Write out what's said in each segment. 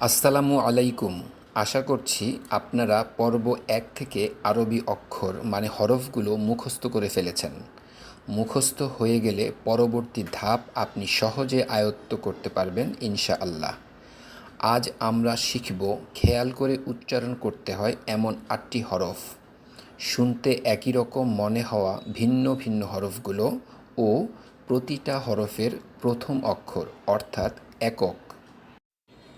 আসসালামু আলাইকুম। আশা করছি আপনারা পর্ব ১ থেকে আরবি অক্ষর মানে হরফগুলো মুখস্থ করে ফেলেছেন। মুখস্থ হয়ে গেলে পরবর্তী ধাপ আপনি সহজে আয়ত্ত করতে পারবেন ইনশাআল্লাহ। আজ আমরা শিখব খেয়াল করে উচ্চারণ করতে হয় এমন ৮টি হরফ, শুনতে একই রকম মনে হওয়া ভিন্ন ভিন্ন হরফগুলো ও প্রতিটা হরফের প্রথম অক্ষর অর্থাৎ একক।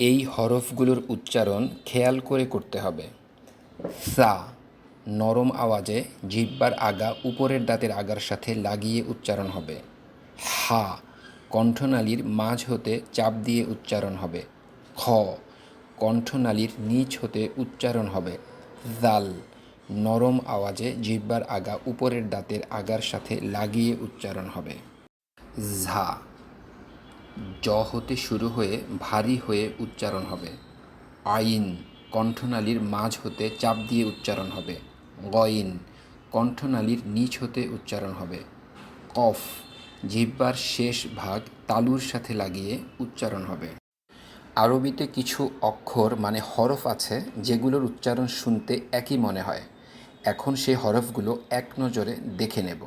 এই হরফগুলোর উচ্চারণ খেয়াল করে করতে হবে। সা নরম আওয়াজে জিহ্বার আগা উপরের দাঁতের আগার সাথে লাগিয়ে উচ্চারণ হবে। হা কণ্ঠনালীর মাঝ হতে চাপ দিয়ে উচ্চারণ হবে। খ কণ্ঠনালীর নিচ হতে উচ্চারণ হবে। জাল নরম আওয়াজে জিহ্বার আগা উপরের দাঁতের আগার সাথে লাগিয়ে উচ্চারণ হবে। ঝা জ হতে শুরু হয়ে ভারী হয়ে উচ্চারণ হবে। আইন কণ্ঠনালীর মাঝ হতে চাপ দিয়ে উচ্চারণ হবে। গইন কণ্ঠনালীর নিচ হতে উচ্চারণ হবে। কফ জিহ্বার শেষ ভাগ তালুর সাথে লাগিয়ে উচ্চারণ হবে। আরবিতে কিছু অক্ষর মানে হরফ আছে যেগুলোর উচ্চারণ শুনতে একই মনে হয়। এখন সেই হরফগুলো এক নজরে দেখে নেব।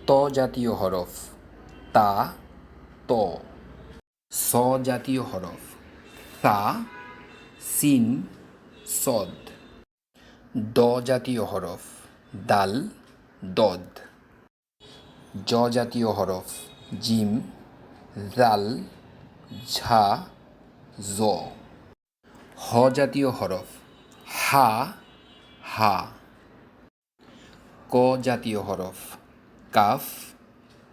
ত জাতীয় হরফ তা, ত। স জাতীয় হরফ সা, সিন, সদ। দ জাতীয় হরফ দাল, দদ। জ জাতীয় হরফ জিম, জাল, ঝা, জ। হ জাতীয় হরফ হা, হা। ক জাতীয় হরফ কাফ,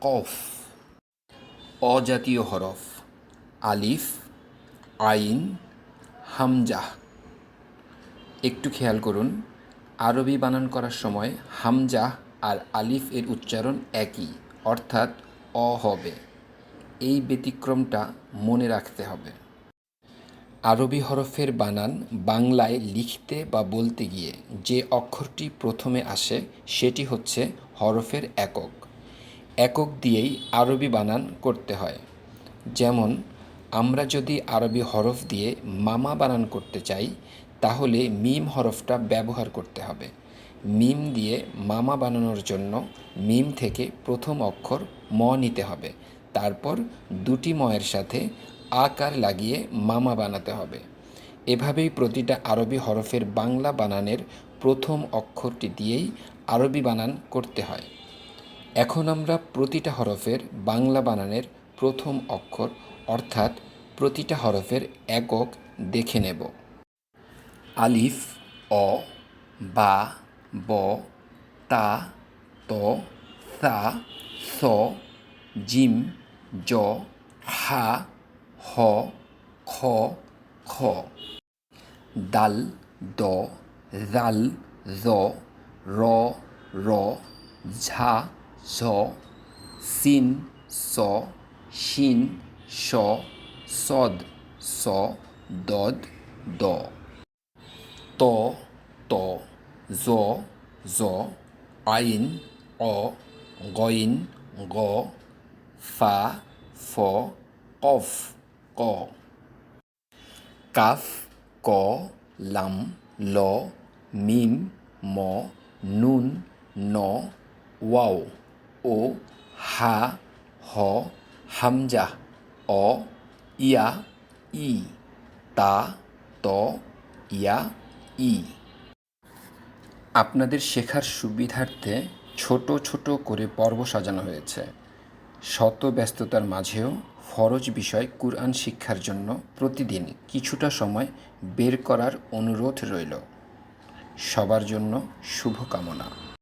কফ। অ জাতীয় হরফ আলিফ, আইন, হামজাহ। একটু খেয়াল করুন, আরবি বানান করার সময় হামজাহ আর আলিফ এর উচ্চারণ একই, অর্থাৎ অ হবে। এই ব্যতিক্রমটা মনে রাখতে হবে। আরবি হরফের বানান বাংলায় লিখতে বা বলতে গিয়ে যে অক্ষরটি প্রথমে আসে সেটি হচ্ছে হরফের একক। একক দিয়েই আরবি বানান করতে হয়। যেমন আমরা যদি আরবি হরফ দিয়ে মামা বানান করতে চাই তাহলে মিম হরফটা ব্যবহার করতে হবে। মিম দিয়ে মামা বানানোর জন্য মিম থেকে প্রথম অক্ষর ম নিতে হবে, তারপর দুটি ময়ের সাথে আকার লাগিয়ে মামা বানাতে হবে। এভাবেই প্রতিটা আরবি হরফের বাংলা বানানের প্রথম অক্ষরটি দিয়েই আরবি বানান করতে হয়। এখন আমরা প্রতিটা হরফের বাংলা বানানের প্রথম অক্ষর অর্থাৎ প্রতিটা হরফের একক দেখে নেব। আলিফ, অ, বা, ব, তা, ত, সা, স, জিম, জ, হা, হ, খ, খ। দাল, দ, জাল, জ, র, র, ঝা, ঝ, সিন, স, শিন, স, সদ, স, দদ, দ। ত, ত, জ, জ, আইন, অ, গইন, গ, ফা, ফ, কফ, ক। কাফ, ক, লাম, ল, মিম, ম, নুন, ন, ওয়াও, ও, হা, হ, হামজাহ, অ, ইয়া, ই, তা, ত, ইয়া, ই। আপনাদের শেখার সুবিধার্থে ছোট ছোট করে পর্ব সাজানো হয়েছে। শত ব্যস্ততার মাঝেও ফরজ বিষয় কুরআন শিক্ষার জন্য প্রতিদিন কিছুটা সময় বের করার অনুরোধ রইল। সবার জন্য শুভকামনা।